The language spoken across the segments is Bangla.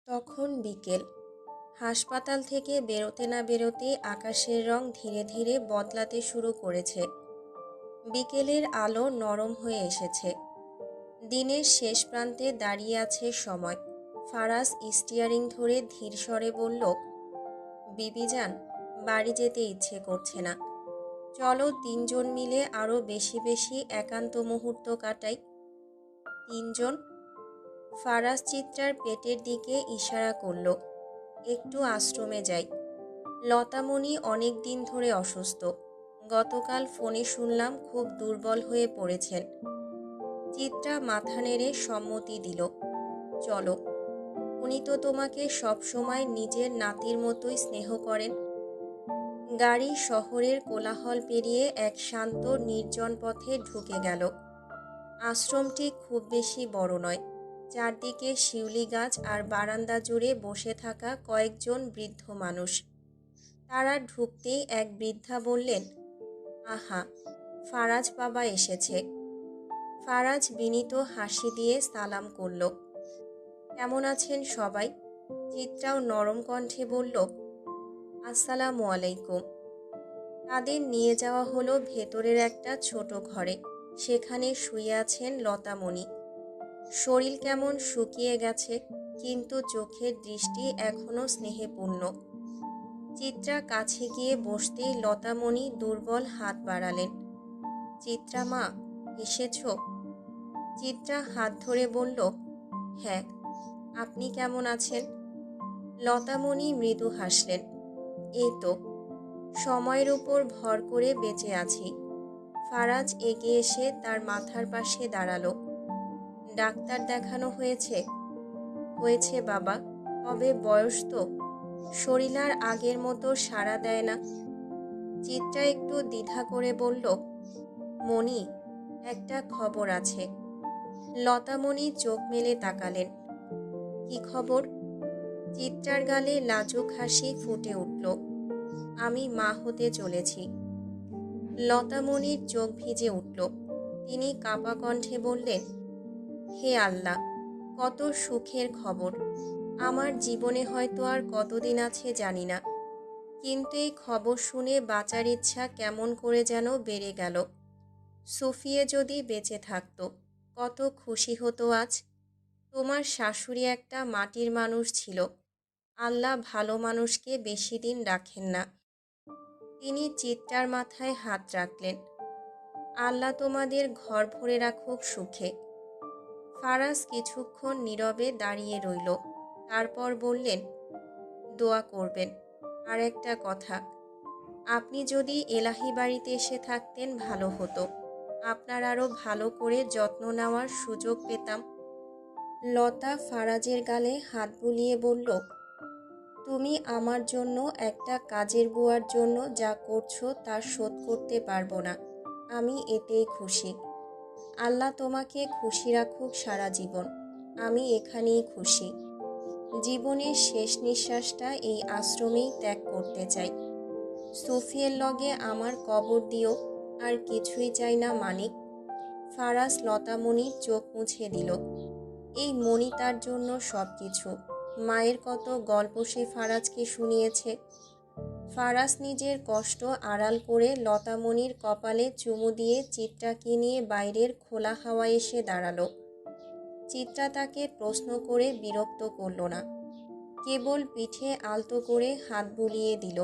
তখন বিকেল। হাসপাতাল থেকে বেরোতে না বেরোতে আকাশের রং ধীরে ধীরে বদলাতে শুরু করেছে। বিকেলের আলো নরম হয়ে এসেছে। দিনের শেষ প্রান্তে দাঁড়িয়ে আছে সময়। ফারাজ স্টিয়ারিং ধরে ধীর স্বরে বলল, বিবিজান, বাড়ি যেতে ইচ্ছে করছে না। চলো তিনজন মিলে আরও বেশি বেশি একান্ত মুহূর্ত কাটাই। তিনজন? ফারাজ চিত্রার পেটের দিকে ইশারা করল। একটু আশ্রমে যাই। লতামণি অনেক দিন ধরে অসুস্থ। গতকাল ফোনে শুনলাম খুব দুর্বল হয়ে পড়েছেন। চিত্রা মাথা নেড়ে সম্মতি দিল। চলো, উনি তো তোমাকে সবসময় নিজের নাতির মতোই স্নেহ করেন। গাড়ি শহরের কোলাহল পেরিয়ে এক শান্ত নির্জন পথে ঢুকে গেল। আশ্রমটি খুব বেশি বড় নয়। চারদিকে শিউলি গাছ আর বারান্দা জুড়ে বসে থাকা কয়েকজন বৃদ্ধ মানুষ। তারা ঢুকতেই এক বৃদ্ধা বললেন, আহা, ফারাজ বাবা এসেছে। ফারাজ বিনীত হাসি দিয়ে সালাম করল। কেমন আছেন সবাই? চিত্রাও নরম কণ্ঠে বলল, আসসালামু আলাইকুম। তাদের নিয়ে যাওয়া হলো ভেতরের একটা ছোট ঘরে। সেখানে শুয়ে আছেন লতামণি। শরীর কেমন শুকিয়ে গেছে, কিন্তু চোখের দৃষ্টি এখনো স্নেহপূর্ণ। চিত্রা কাছে গিয়ে বসতেই লতামণি দুর্বল হাত বাড়ালেন। চিত্রা মা, এসেছ? চিত্রা হাত ধরে বলল, হ্যাঁ। আপনি কেমন আছেন? লতামণি মৃদু হাসলেন। এই তো, সময়ের উপর ভর করে বেঁচে আছি। ফারাজ এগিয়ে এসে তার মাথার পাশে দাঁড়ালো। ডাক্তার দেখানো হয়েছে? হয়েছে বাবা, তবে বয়স তো, শরীর আর আগের মতো সাড়া দেয় না। চিত্রা একটু দ্বিধা করে বলল, মণি, একটা খবর আছে। লতামণি চোখ মেলে তাকালেন। কি খবর? চিত্রার গালে লাজুক হাসি ফুটে উঠল। আমি মা হতে চলেছি। লতামণির চোখ ভিজে উঠল। তিনি কাঁপা কণ্ঠে বললেন, হে আল্লাহ, কত সুখের খবর! আমার জীবনে হয়তো আর কতদিন আছে জানি না, কিন্তু এই খবর শুনে বাঁচার ইচ্ছা কেমন করে যেন বেড়ে গেল। সুফিয়ে যদি বেঁচে থাকতো, কত খুশি হতো আজ। তোমার শাশুড়ি একটা মাটির মানুষ ছিল। আল্লাহ ভালো মানুষকে বেশি দিন রাখেন না। তিনি চিত্রার মাথায় হাত রাখলেন। আল্লাহ তোমাদের ঘর ভরে রাখুক সুখে। ফারাজ কিছুক্ষণ নীরবে দাঁড়িয়ে রইল। তারপর বললেন, দোয়া করবেন। আর একটা কথা, আপনি যদি এলাহি বাড়িতে এসে থাকতেন ভালো হতো। আপনার আরও ভালো করে যত্ন নেওয়ার সুযোগ পেতাম। লতা ফারাজের গালে হাত বুলিয়ে বলল, তুমি আমার জন্য একটা কাজের বুয়ার জন্য যা করছো তা শোধ করতে পারবো না। আমি এতেই খুশি। আল্লাহ তোমাকে খুশি রাখুক সারা জীবন। আমি এখানেই খুশি। জীবনের শেষ নিঃশ্বাসটা এই আশ্রমেই ত্যাগ করতে চাই। সুফিয়ের লগে আমার কবর দিও। আর কিছুই চাই না মানিক। ফারাজ লতামণির চোখ মুছে দিল। এই মণি তার জন্য সব কিছু। মায়ের কত গল্প সে ফারাজকে শুনিয়েছে। ফারাজ নিজের কষ্ট আড়াল করে লতামণির কপালে চুমু দিয়ে চিত্রাকে নিয়ে বাইরের খোলা হাওয়ায় এসে দাঁড়ালো। চিত্রা তাকে প্রশ্ন করে বিরক্ত করল না, কেবল পিঠে আলতো করে হাত বুলিয়ে দিল।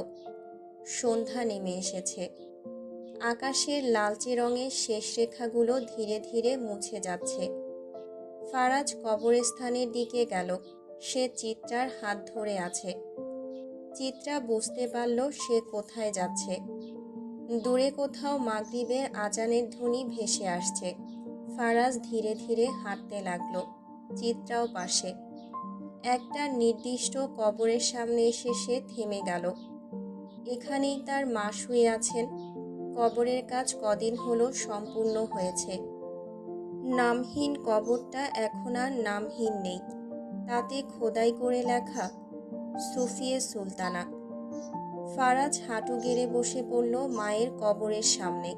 সন্ধ্যা নেমে এসেছে। আকাশের লালচে রঙের শেষ রেখাগুলো ধীরে ধীরে মুছে যাচ্ছে। ফারাজ কবরস্থানের দিকে গেল। সে চিত্রার হাত ধরে আছে। চিত্রা বুঝতে পারল সে কোথায় যাচ্ছে। দূরে কোথাও মাগরিবের আজানের ধ্বনি ভেসে আসছে। ফারাজ ধীরে ধীরে হাঁটতে লাগলো, চিত্রাও পাশে। একটা নির্দিষ্ট কবরের সামনে এসে সে থেমে গেল। এখানেই তার মা শুয়ে আছেন। কবরের কাজ কদিন হলো সম্পূর্ণ হয়েছে। নামহীন কবরটা এখন আর নামহীন নেই। তাতে খোদাই করে লেখা, সুফিয়ে সুলতানা। ফারাজ হাঁটু গেড়ে বসে পড়ল মায়ের কবরের সামনে।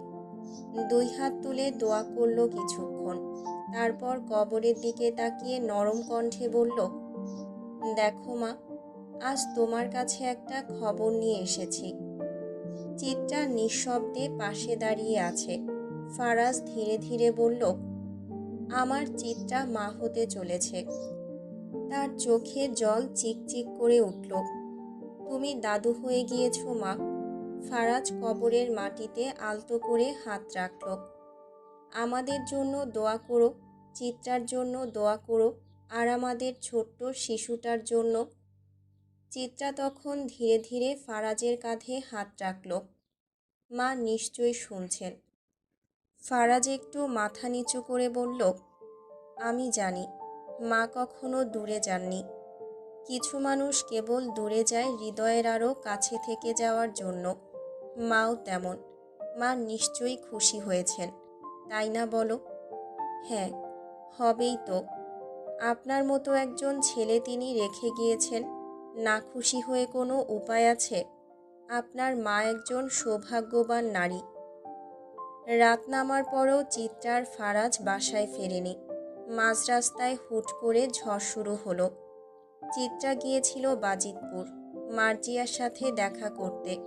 দুই হাত তুলে দোয়া করল কিছুক্ষণ। তারপর কবরের দিকে তাকিয়ে নরম কণ্ঠে বলল, দেখো মা, আজ তোমার কাছে একটা খবর নিয়ে এসেছি। চিত্রা নিঃশব্দে পাশে দাঁড়িয়ে আছে। ফারাজ ধীরে ধীরে বলল, আমার চিত্রা মা হতে চলেছে। তার চোখে জল চিকচিক করে উঠল। তুমি দাদু হয়ে গিয়েছো মা। ফারাজ কবরের মাটিতে আলতো করে হাত রাখল। আমাদের জন্য দোয়া করো, চিত্রার জন্য দোয়া করো, আর আমাদের ছোট্ট শিশুটার জন্য। চিত্রা তখন ধীরে ধীরে ফারাজের কাঁধে হাত রাখল। মা নিশ্চয়ই শুনছেন। ফারাজ একটু মাথা নিচু করে বলল, আমি জানি মা কখনো দূরে যাননি। কিছু মানুষ কেবল দূরে যায় হৃদয়ের আরও কাছে থেকে যাওয়ার জন্য। মাও তেমন। মা নিশ্চয়ই খুশি হয়েছেন, তাই না বলো? হ্যাঁ, হবেই তো। আপনার মতো একজন ছেলে তিনি রেখে গিয়েছেন। না খুশি হয়ে কোনো উপায় আছে? আপনার মা একজন সৌভাগ্যবান নারী। রাত নামার পরও চিত্রার ফারাজ বাসায় ফেরেনি। মাঝ রাস্তায় হুট করে ঝড় শুরু হলো। চিত্রা গিয়েছিল বাজিতপুর মার্জিয়ার সাথে দেখা করতে।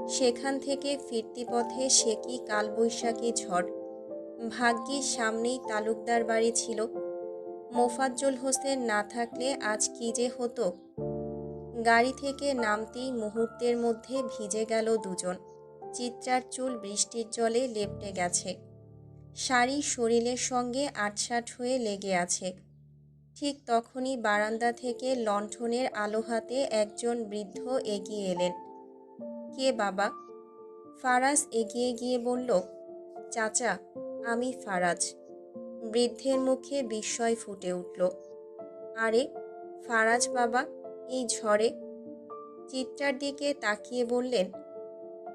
সেখান থেকে ফিরতি পথে সে কি কালবৈশাখী ঝড়। ভাগ্যিস সামনেই তালুকদার বাড়ি ছিল। মোফাজ্জল হোসেন না থাকলে আজ কি যে হতো। গাড়ি থেকে নামতেই মুহূর্তের মধ্যে ভিজে গেল দুজন। চিত্রার চুল বৃষ্টির জলে লেপ্টে গেছে। শাড়ি শরীরের সঙ্গে আটসাঁট হয়ে লেগে আছে। ঠিক তখনই বারান্দা থেকে লণ্ঠনের আলো হাতে একজন বৃদ্ধ এগিয়ে এলেন। কে বাবা? ফারাজ এগিয়ে গিয়ে বলল, চাচা, আমি ফারাজ। বৃদ্ধের মুখে বিস্ময় ফুটে উঠল। আরে ফারাজ বাবা, এই ঝড়ে? চিত্রার দিকে তাকিয়ে বললেন,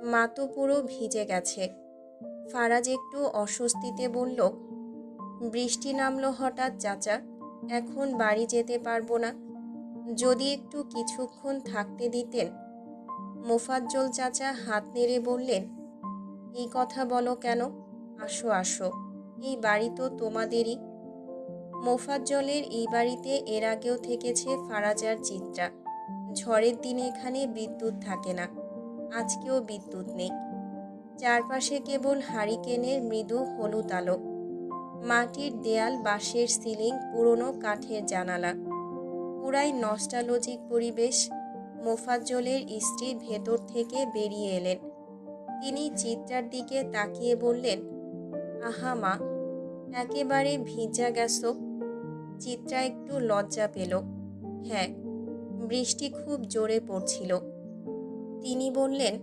মা তো পুরো ভিজে গেছে। ফারাজ একটু অস্বস্তিতে বলল, বৃষ্টি নামলো হঠাৎ চাচা, এখন বাড়ি যেতে পারবো না। যদি একটু কিছুক্ষণ থাকতে দিতেন। মোফাজ্জল চাচা হাত নেড়ে বললেন, এই কথা বলো কেন? আসো আসো, এই বাড়ি তো তোমাদেরই। মোফাজ্জলের এই বাড়িতে এর আগেও থেকেছে ফারাজ আর চিত্রা। ঝড়ের দিনে এখানে বিদ্যুৎ থাকে না। আজকেও বিদ্যুৎ নেই। চারপাশে কেবল হারিকেনের মৃদু হলুদ আলো। মাটির দেয়াল, বাঁশের সিলিং, পুরনো কাঠের জানালা, পুরাই নস্টালজিক পরিবেশ। মোফাজ্জলের স্ত্রী ভেতর থেকে বেরিয়ে এলেন। তিনি চিত্রার দিকে তাকিয়ে বললেন, আহা মা, একেবারে ভিজা গেছো। চিত্রা একটু লজ্জা পেল। হ্যাঁ, বৃষ্টি খুব জোরে পড়ছিল। তিনি বললেন,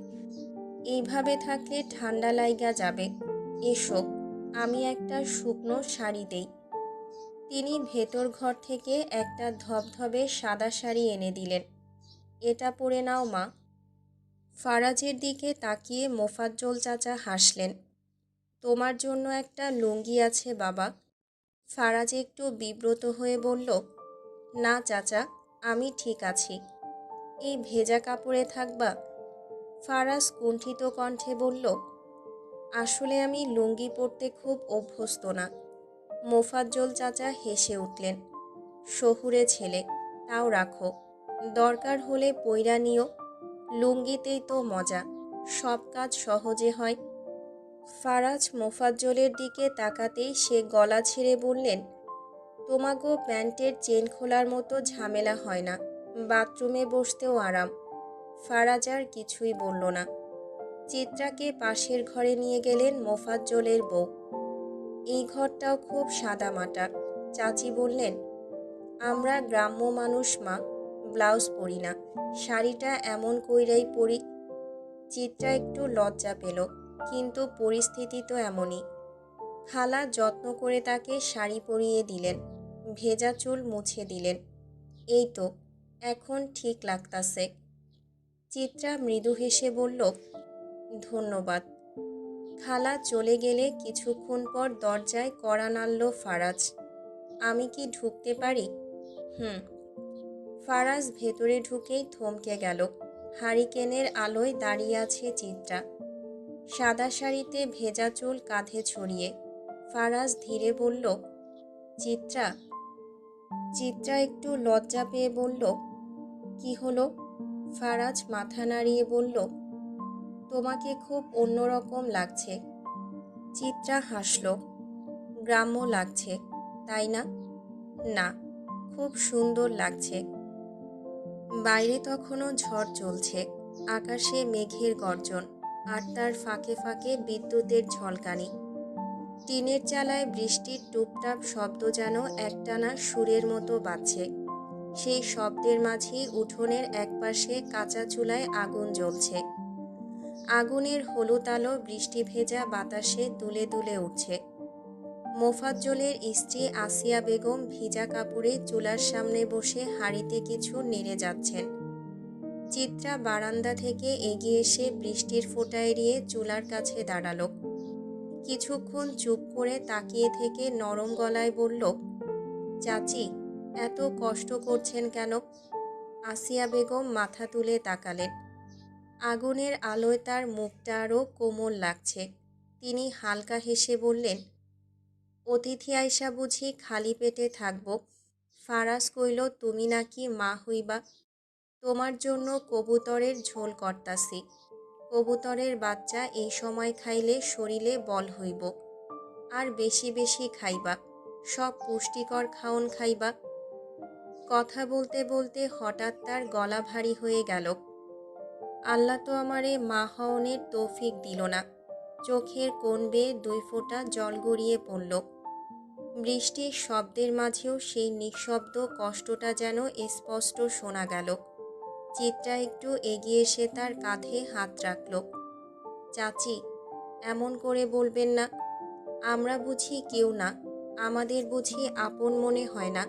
এইভাবে থাকলে ঠান্ডা লাইগা যাবে। এসো, আমি একটা শুকনো শাড়ি দেই। তিনি ভেতর ঘর থেকে একটা ধবধবে সাদা শাড়ি এনে দিলেন। এটা পরে নাও মা। ফারাজের দিকে তাকিয়ে মোফাজ্জল চাচা হাসলেন। তোমার জন্য একটা লুঙ্গি আছে বাবা। ফারাজ একটু বিব্রত হয়ে বলল, না চাচা, আমি ঠিক আছি। এই ভেজা কাপড়ে থাকবা? ফারাজ কুণ্ঠিত কণ্ঠে বলল, আসলে আমি লুঙ্গি পরতে খুব অভ্যস্ত না। মোফাজ্জল চাচা হেসে উঠলেন, শহুরে ছেলে, তাও রাখো। দরকার হলে পইরা নিও। লুঙ্গিতেই তো মজা, সব কাজ সহজে হয়। ফারাজ মোফাজ্জলের দিকে তাকাতেই সে গলা ছেড়ে বললেন, তোমাগো প্যান্টের চেন খোলার মতো ঝামেলা হয় না। বাথরুমে বসতেও আরাম। ফারাজ আর কিছুই বলল না। চিত্রাকে পাশের ঘরে নিয়ে গেলেন মোফাজ্জলের বউ। এই ঘরটাও খুব সাদামাটা। চাচি বললেন, আমরা গ্রাম্য মানুষ মা, ব্লাউজ পরি না, শাড়িটা এমন কইরাই পরি। চিত্রা একটু লজ্জা পেল, কিন্তু পরিস্থিতি তো এমনই। খালা যত্ন করে তাকে শাড়ি পরিয়ে দিলেন, ভেজা চুল মুছে দিলেন। এই তো, এখন ঠিক লাগতাছে। চিত্রা মৃদু হেসে বলল, ধন্যবাদ। খালা চলে গেলে কিছুক্ষণ পর দরজায় কড়া নাড়ল ফারাজ। আমি কি ঢুকতে পারি? হুম। ফারাজ ভেতরে ঢুকেই থমকে গেল। হারিকেনের আলোয় দাঁড়িয়ে আছে চিত্রা, সাদা শাড়িতে, ভেজা চুল কাঁধে ছড়িয়ে। ফারাজ ধীরে বলল, চিত্রা। চিত্রা একটু লজ্জা পেয়ে বলল, কি হলো? ফারাজ মাথা নাড়িয়ে বলল, তোমাকে খুব অন্যরকম লাগছে। চিত্রা হাসল, গ্রাম্য লাগছে, তাই না? না, খুব সুন্দর লাগছে। বাইরে তখনও ঝড় চলছে, আকাশে মেঘের গর্জন, আর তার ফাঁকে ফাঁকে বিদ্যুতের ঝলকানি। টিনের চালায় বৃষ্টির টুপটাপ শব্দ যেন একটানা সুরের মতো বাজছে। সেই শব্দের মাঝেই উঠোনের একপাশে কাঁচা চুলায় আগুন জ্বলছে। আগুনের হলুদ আলো বৃষ্টি ভেজা বাতাসে দুলে দুলে উঠছে। মোফাজ্জলের স্ত্রী আসিয়া বেগম ভিজা কাপড়ে চুলার সামনে বসে হাঁড়িতে কিছু নেড়ে যাচ্ছেন। চিত্রা বারান্দা থেকে এগিয়ে এসে বৃষ্টির ফোঁটা এড়িয়ে চুলার কাছে দাঁড়ালো। কিছুক্ষণ চুপ করে তাকিয়ে থেকে নরম গলায় বলল, চাচি, এত কষ্ট করছেন কেন? আসিয়া বেগম মাথা তুলে তাকালেন। আগুনের আলোয় তার মুখটা আরও কোমল লাগছে। তিনি হালকা হেসে বললেন, অতিথি আইসা বুঝি খালি পেটে থাকব? ফারাজ কইল তুমি নাকি মা হইবা। তোমার জন্য কবুতরের ঝোল করতাছি। কবুতরের বাচ্চা এই সময় খাইলে শরীরে বল হইব। আর বেশি বেশি খাইবা, সব পুষ্টিকর খাওন খাইবা। কথা বলতে বলতে হঠাৎ তার গলা ভারী হয়ে গেল। আল্লাহ তো আমারে মা হওনের তৌফিক দিল না। চোখের কোণ বেয়ে 2 ফোঁটা জল গড়িয়ে পড়ল। বৃষ্টির শব্দের মাঝেও সেই নিঃশব্দ কষ্টটা যেন স্পষ্ট শোনা গেল। চিত্রা একটু এগিয়ে এসে তার কাঁধে হাত রাখল। চাচি, এমন করে বলবেন না। আমরা বুঝি কেউ না, আমাদের বুঝি আপন মনে হয় না।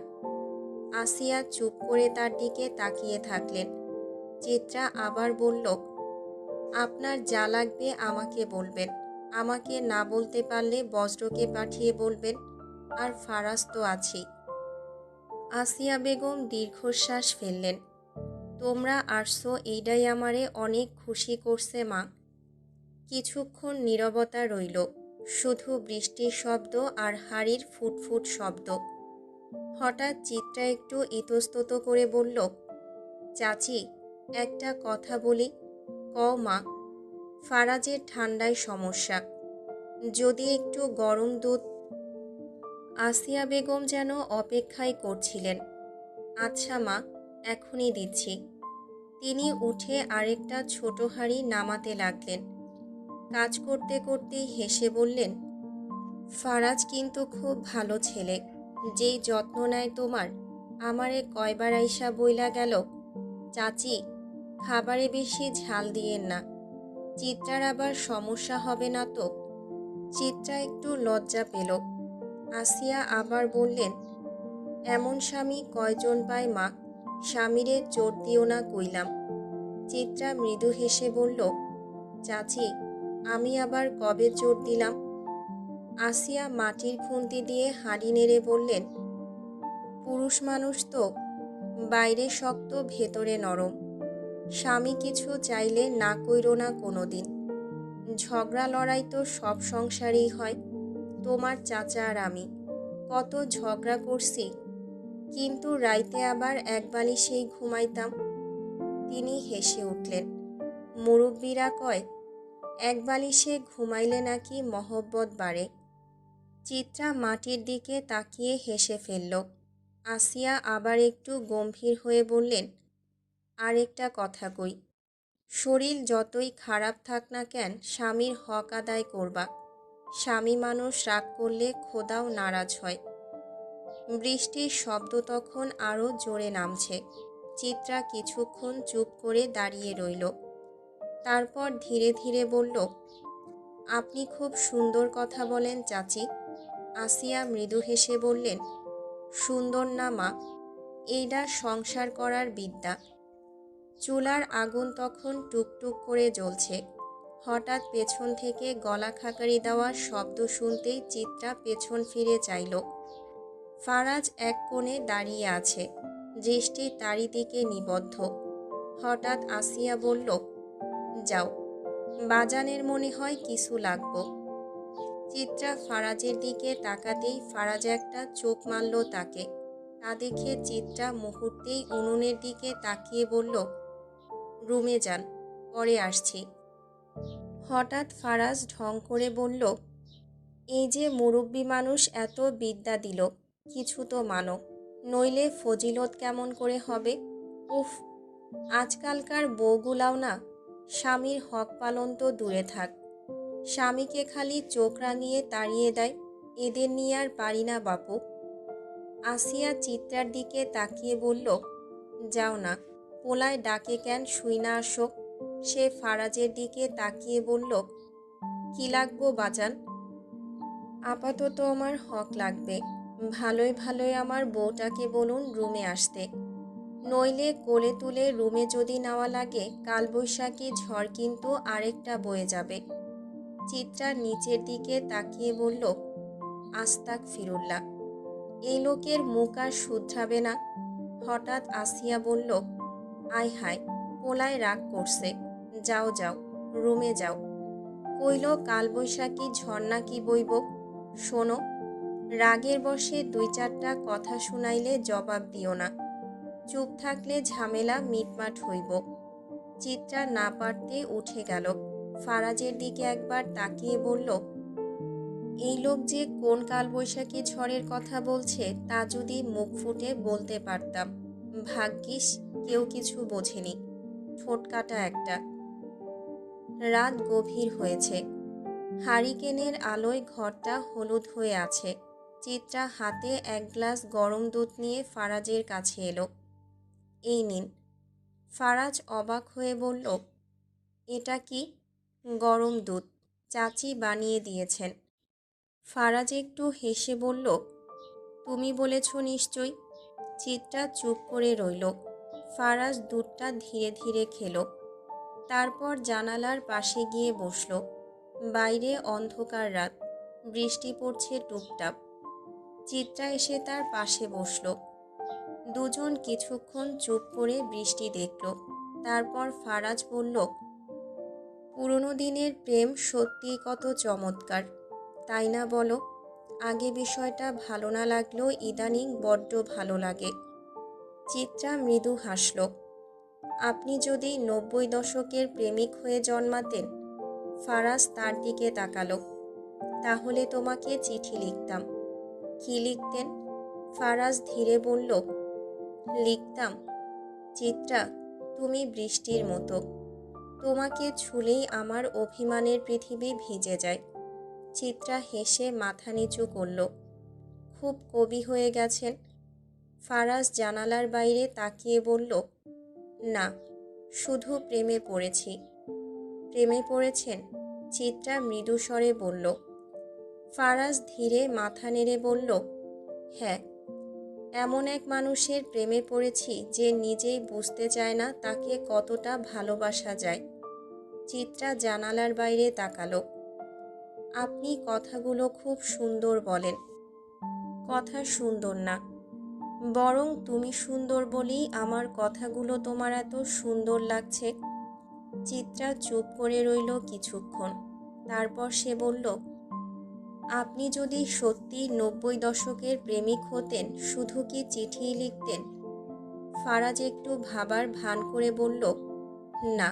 আসিয়া চুপ করে তার দিকে তাকিয়ে থাকলেন। চিত্রা আবার বলল, আপনার যা লাগবে আমাকে বলবেন। আমাকে না বলতে পারলে বজ্রকে পাঠিয়ে বলবেন। আর ফারাজ তো আছেই। আসিয়া বেগম দীর্ঘশ্বাস ফেললেন। তোমরা আসছো এইটাই আমারে অনেক খুশি করছে মা। কিছুক্ষণ নীরবতা রইল, শুধু বৃষ্টির শব্দ আর হাড়ির ফুটফুট শব্দ। হঠাৎ চিত্রা একটু ইতস্তত করে বলল, চাচি, একটা কথা বলি। কও মা। ফারাজের ঠান্ডায় সমস্যা, যদি একটু গরম দুধ। আসিয়া বেগম যেন অপেক্ষাই করছিলেন। আচ্ছা মা, এখনই দিচ্ছি। তিনি উঠে আরেকটা ছোট হাঁড়ি নামাতে লাগলেন। কাজ করতে করতেই হেসে বললেন, ফারাজ কিন্তু খুব ভালো ছেলে, যেই যত্ন নেয় তোমার। আমারে কয়বার আইসা বইলা গেল, চাচি, খাবারে বেশি ঝাল দিয়েন না, চিত্রার আবার সমস্যা হবে না তো। চিত্রা একটু লজ্জা পেল। আসিয়া আবার বললেন, এমন স্বামী কয়জন পায় মা? স্বামীরে চোট দিও না কইলাম। চিত্রা মৃদু হেসে বলল, চাচি, আমি আবার কবে চোট দিলাম? আসিয়া মাটির খুন্তি দিয়ে হাঁড়ি নেড়ে বললেন, পুরুষ মানুষ তো, বাইরে শক্ত ভেতরে নরম। স্বামী কিছু চাইলে না কইরো না কোনোদিন। ঝগড়া লড়াই তো সব সংসারেই হয়। তোমার চাচা আর আমি কত ঝগড়া করছি, কিন্তু রাইতে আবার এক বালিশেই ঘুমাইতাম। তিনি হেসে উঠলেন। মুরব্বীরা কয়, এক বালিশে ঘুমাইলে নাকি মহব্বত বাড়ে। চিত্রা মাটির দিকে তাকিয়ে হেসে ফেলল। আসিয়া আবার একটু গম্ভীর হয়ে বললেন, আরেকটা কথা কই। শরীর যতই খারাপ থাক না কেন, স্বামীর হক আদায় করবা। স্বামী মানুষ রাগ করলে খোদাও নারাজ হয়। বৃষ্টির শব্দ তখন আরও জোরে নামছে। চিত্রা কিছুক্ষণ চুপ করে দাঁড়িয়ে রইল। তারপর ধীরে ধীরে বলল, আপনি খুব সুন্দর কথা বলেন চাচি। আসিয়া মৃদু হেসে বললেন, সুন্দর না মা, এইটা সংসার করার বিদ্যা। চুলার আগুন তখন টুকটুক করে জ্বলছে। হঠাৎ পেছন থেকে গলা খাকারি দেওয়ার শব্দ শুনতেই চিত্রা পেছন ফিরে চাইল। ফারাজ এক কোণে দাঁড়িয়ে আছে, দৃষ্টি তারই দিকে নিবদ্ধ। হঠাৎ আসিয়া বলল, যাও, বাজানের মনে হয় কিছু লাগবো। চিত্রা ফারাজের দিকে তাকাতেই ফারাজ একটা চোখ মারল তাকে। তা দেখে চিত্রা মুহূর্তেই উনুনের দিকে তাকিয়ে বলল, রুমে যান, পরে আসছি। হঠাৎ ফারাজ ঢং করে বলল, এই যে মুরব্বি মানুষ এত বিদ্যা দিল, কিছু তো মানো, নইলে ফজিলত কেমন করে হবে? উফ, আজকালকার বউগুলাও না, স্বামীর হক পালন তো দূরে থাক, স্বামীকে খালি চোখ রাঙিয়ে তাড়িয়ে দেয়। এদের নিয়ে আর পারি না বাপু। আসিয়া চিত্রার দিকে তাকিয়ে বলল, যাও না, পোলায় ডাকে কেন, শুই না আসো। সে ফারাজের দিকে তাকিয়ে বলল, কি লাগবো বাজান? আপাতত আমার হক লাগবে, ভালোই ভালোই আমার বউটাকে বলুন রুমে আসতে, নইলে কোলে তুলে রুমে যদি নেওয়া লাগে কালবৈশাখী ঝড় কিন্তু আরেকটা বয়ে যাবে। চিত্রা নিচের দিকে তাকিয়ে বলল, আস্তাক ফিরুল্লাহ, এই লোকের মুখ আর শুধরাবে না। হঠাৎ আসিয়া বলল, আয় হায়, পোলায় রাগ করছে, যাও যাও, রুমে যাও। কইল কালবৈশাখী ঝড় নাকি বইব। শোনো, রাগের বশে দুই চারটা কথা শুনাইলে জবাব দিও না, চুপ থাকলে ঝামেলা মিটমাট হইব। চিত্রা না পারতে উঠে গেল। ফারাজের দিকে একবার তাকিয়ে বলল, এই লোক যে কোন কালবৈশাখী ঝড়ের কথা বলছে তা যদি মুখ ফুটে বলতে পারতাম। ভাগ্যিস কেউ কিছু বোঝেনি, ঠোঁটকাটা একটা। রাত গভীর হয়েছে, হারিকেনের আলোয় ঘরটা হলুদ হয়ে আছে। চিত্রা হাতে এক গ্লাস গরম দুধ নিয়ে ফারাজের কাছে এলো। এই নিন। ফারাজ অবাক হয়ে বলল, এটা কি? গরম দুধ, চাচি বানিয়ে দিয়েছেন। ফারাজ একটু হেসে বলল, তুমি বলেছ নিশ্চয়ই। চিত্রা চুপ করে রইল। ফারাজ দুধটা ধীরে ধীরে খেলো, তারপর জানালার পাশে গিয়ে বসল। বাইরে অন্ধকার রাত, বৃষ্টি পড়ছে টুপটাপ। চিত্রা এসে তার পাশে বসল। দুজন কিছুক্ষণ চুপ করে বৃষ্টি দেখল। তারপর ফারাজ বলল, পুরনো দিনের প্রেম সত্যিই কত চমৎকার, তাই না বলো? আগে বিষয়টা ভালো না লাগলেও ইদানিং বড্ড ভালো লাগে। চিত্রা মৃদু হাসল। আপনি যদি 90 দশকের প্রেমিক হয়ে জন্মাতেন, ফারাজ তার দিকে তাকালো, তাহলে তোমাকে চিঠি লিখতাম। কি লিখতেন? ফারাজ ধীরে বলল, লিখতাম, চিত্রা, তুমি বৃষ্টির মতো, তোমাকে ছুলেই আমার অভিমানের পৃথিবী ভিজে যায়। চিত্রা হেসে মাথা নিচু করল। খুব কবি হয়ে গেছেন। ফারাজ জানালার বাইরে তাকিয়ে বলল, না, শুধু প্রেমে পড়েছি। প্রেমে পড়েছেন? চিত্রা মৃদু স্বরে বলল। ফারাজ ধীরে মাথা নেড়ে বলল, হ্যাঁ, এমন এক মানুষের প্রেমে পড়েছি যে নিজেই বুঝতে চায় না তাকে কতটা ভালোবাসা যায়। চিত্রা জানালার বাইরে তাকালো। আপনি কথাগুলো খুব সুন্দর বলেন। কথা সুন্দর না, বরং তুমি সুন্দর বলেই আমার কথাগুলো তোমার এত সুন্দর লাগছে। চিত্রা চুপ করে রইল কিছুক্ষণ। তারপর সে বলল, আপনি যদি সত্যি 90 দশকের প্রেমিক হতেন, শুধু কি চিঠিই লিখতেন? ফারাজ একটু ভাবার ভান করে বলল, না,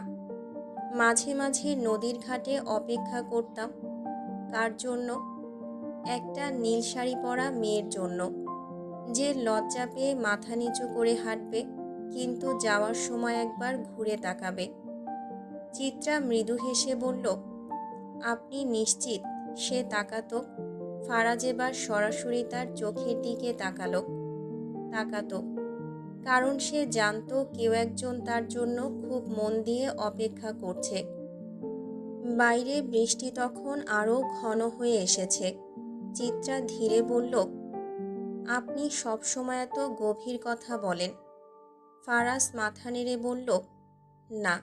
মাঝে মাঝে নদীর ঘাটে অপেক্ষা করতাম। কার জন্য? একটা নীল শাড়ি পরা মেয়ের জন্য, যে লজ্জা পেয়ে মাথা নিচু করে হাঁটবে, কিন্তু যাওয়ার সময় একবার ঘুরে তাকাবে। চিত্রা মৃদু হেসে বলল, আপনি নিশ্চিত সে তাকাতো? ফারাজ এবার সরাসরি তার চোখের দিকে তাকাতো, কারণ সে জানতো কেউ একজন তার জন্য খুব মন দিয়ে অপেক্ষা করছে। বাইরে বৃষ্টি তখন আরও ঘন হয়ে এসেছে। চিত্রা ধীরে বলল, আপনি সবসময় এত গভীর কথা বলেন। ফারাজ মাথা নেড়ে বলল, না,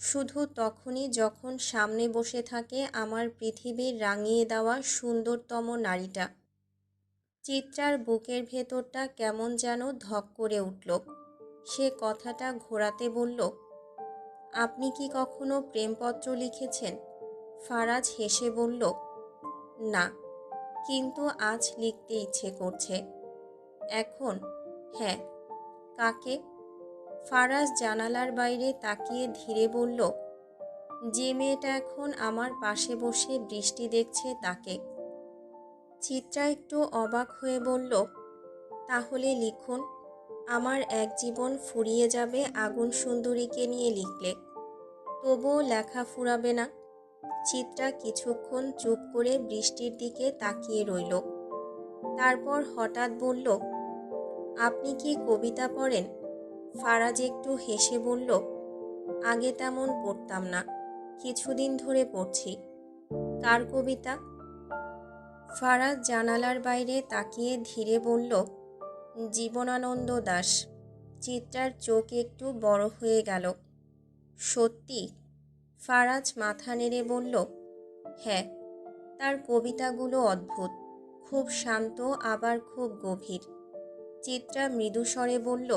শুধু তখনই যখন সামনে বসে থাকে আমার পৃথিবীর রাঙিয়ে দেওয়া সুন্দরতম নারীটা। চিত্রার বুকের ভেতরটা কেমন যেন ধক করে উঠল। সে কথাটা ঘোরাতে বলল, আপনি কি কখনো প্রেমপত্র লিখেছেন? ফারাজ হেসে বলল, না, কিন্তু আজ লিখতে ইচ্ছে করছে। এখন? হ্যাঁ। কাকে? ফারাজ জানালার বাইরে তাকিয়ে ধীরে বলল, যে মেয়েটা এখন আমার পাশে বসে বৃষ্টি দেখছে তাকে। চিত্রা একটু অবাক হয়ে বলল, তাহলে লিখুন, আমার এক জীবন ফুরিয়ে যাবে আগুন সুন্দরীকে নিয়ে লিখলে। তবুও লেখা ফুরাবে না। চিত্রা কিছুক্ষণ চুপ করে বৃষ্টির দিকে তাকিয়ে রইল। তারপর হঠাৎ বলল, আপনি কি কবিতা পড়েন? ফারাজ একটু হেসে বলল, আগে তেমন পড়তাম না, কিছুদিন ধরে পড়ছি। কার কবিতা? ফারাজ জানালার বাইরে তাকিয়ে ধীরে বলল, জীবনানন্দ দাশ। চিত্রার চোখ একটু বড় হয়ে গেল। সত্যি? ফারাজ মাথা নেড়ে বলল, হ্যাঁ। তার কবিতাগুলো অদ্ভুত, খুব শান্ত আবার খুব গভীর। চিত্রা মৃদু স্বরে বলল,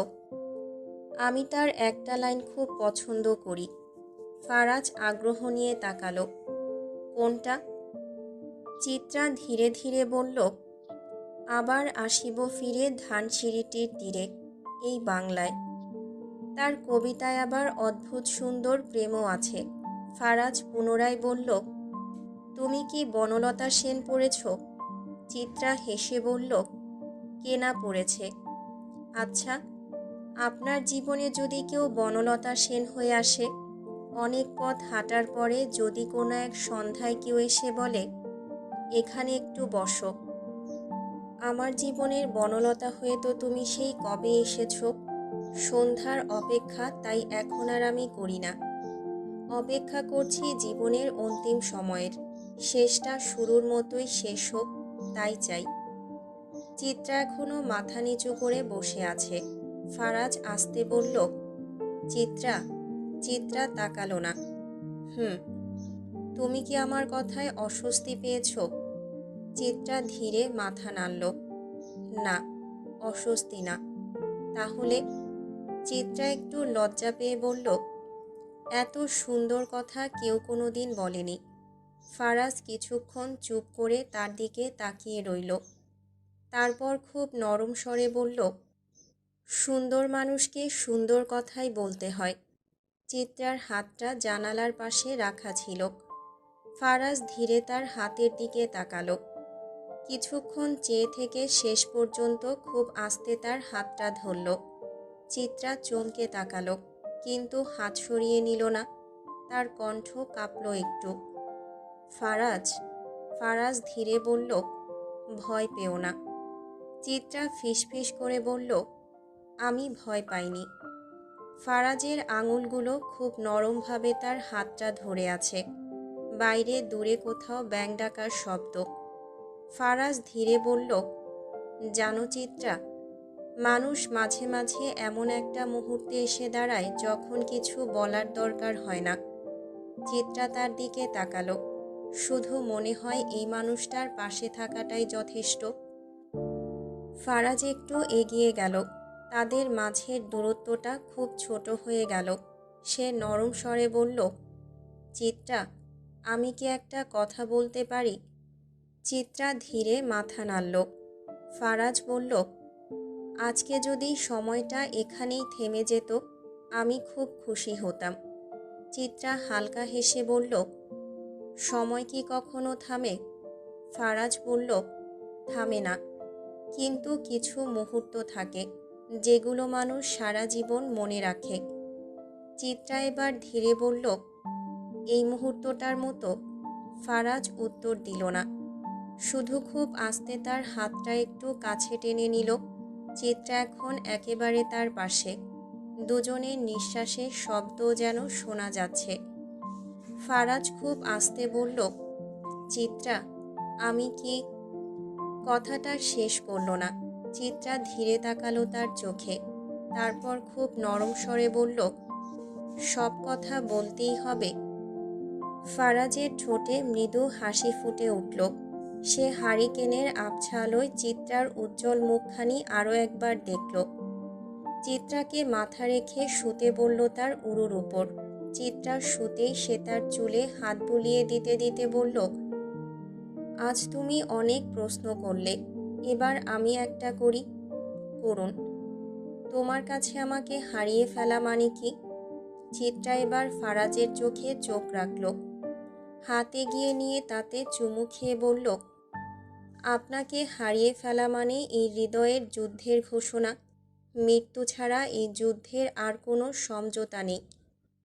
আমি তার একটা লাইন খুব পছন্দ করি। ফারাজ আগ্রহ নিয়ে তাকালো। কোনটা? চিত্রা ধীরে ধীরে বলল, আবার আসিব ফিরে ধানসিঁড়িটির তীরে, এই বাংলায়। তার কবিতায় আবার অদ্ভুত সুন্দর প্রেমও আছে। ফারাজ পুনরায় বলল, তুমি কি বনলতা সেন পড়েছ? চিত্রা হেসে বলল, কে না পড়েছে। আচ্ছা, আপনার জীবনে যদি কেউ বনলতা সেন হয়ে আসে, অনেক পথ হাঁটার পরে যদি কোনো এক সন্ধ্যায় কেউ এসে বলে, এখানে একটু বসো, আমার জীবনের বনলতা হয়ে তো তুমি সেই কবে এসেছ। সন্ধ্যার অপেক্ষা তাই এখন আর আমি করি না। অপেক্ষা করছি জীবনের অন্তিম সময়ের, শেষটা শুরুর মতোই শেষ হোক, তাই চাই। চিত্রা এখনো মাথা নিচু করে বসে আছে। ফারাজ আস্তে বলল, চিত্রা। চিত্রা তাকালো না। তুমি কি আমার কথায় অস্বস্তি পেয়েছ? চিত্রা ধীরে মাথা নাড়ল। না, অস্বস্তি না। তাহলে? চিত্রা একটু লজ্জা পেয়ে বলল, এত সুন্দর কথা কেউ কোনোদিন বলেনি। ফারাজ কিছুক্ষণ চুপ করে তার দিকে তাকিয়ে রইল। তারপর খুব নরম স্বরে বলল, সুন্দর মানুষকে সুন্দর কথাই বলতে হয়। চিত্রার হাতটা জানালার পাশে রাখা ছিল। ফারাজ ধীরে তার হাতের দিকে তাকালো। কিছুক্ষণ চেয়ে থেকে শেষ পর্যন্ত খুব আস্তে তার হাতটা ধরল। চিত্রা চমকে তাকালো, কিন্তু হাত সরিয়ে নিল না। তার কণ্ঠ কাঁপল একটু। ফারাজ। ফারাজ ধীরে বলল, ভয় পেও না। চিত্রা ফিসফিস করে বলল, আমি ভয় পাইনি। ফারাজের আঙুলগুলো খুব নরমভাবে তার হাতটা ধরে আছে। বাইরে দূরে কোথাও ব্যাঙ ডাকার শব্দ। ফারাজ ধীরে বলল, জানো চিত্রা, মানুষ মাঝে মাঝে এমন একটা মুহূর্তে এসে দাঁড়ায় যখন কিছু বলার দরকার হয় না। চিত্রা তার দিকে তাকালো। শুধু মনে হয় এই মানুষটার পাশে থাকাটাই যথেষ্ট। ফারাজ একটু এগিয়ে গেল। তাদের মাঝের দূরত্বটা খুব ছোট হয়ে গেল। সে নরম স্বরে বলল, চিত্রা, আমি কি একটা কথা বলতে পারি? চিত্রা ধীরে মাথা নাড়ল। ফারাজ বলল, আজকে যদি সময়টা এখানেই থেমে যেত, আমি খুব খুশি হতাম। চিত্রা হালকা হেসে বলল, সময় কি কখনো থামে? ফারাজ বলল, থামে না, কিন্তু কিছু মুহূর্ত থাকে যেগুলো মানুষ সারা জীবন মনে রাখে। চিত্রা এবার ধীরে বলল, এই মুহূর্তটার মতো? ফারাজ উত্তর দিল না, শুধু খুব আস্তে তার হাতটা একটু কাছে টেনে নিল। চিত্রা এখন একেবারে তার পাশে। দুজনের নিঃশ্বাসের শব্দ যেন শোনা যাচ্ছে। ফারাজ খুব আস্তে বলল, চিত্রা, আমি কি? কথাটা শেষ করল না। চিত্রা ধীরে তাকালো তার চোখে। তারপর খুব নরম স্বরে বলল, সব কথা বলতেই হবে? ফারাজের ঠোঁটে মৃদু হাসি ফুটে উঠল। সে হারিকেনের আবছা আলোয় চিত্রার উজ্জ্বল মুখখানি আরও একবার দেখল। চিত্রাকে মাথা রেখে শুতে বলল তার উরুর উপর। চিত্রা শুতেই সে তার চুলে হাত বুলিয়ে দিতে দিতে বলল, আজ তুমি অনেক প্রশ্ন করলে, এবার আমি একটা করি। করুন। তোমার কাছে আমাকে হারিয়ে ফেলা মানে কি? চিত্রা এবার ফারাজের চোখে চোখ রাখল। হাত এগিয়ে নিয়ে তাতে চুমু খেয়ে বলল, আপনাকে হারিয়ে ফেলা মানে এই হৃদয়ের যুদ্ধের ঘোষণা। মৃত্যু ছাড়া এই যুদ্ধের আর কোনো সমঝোতা নেই।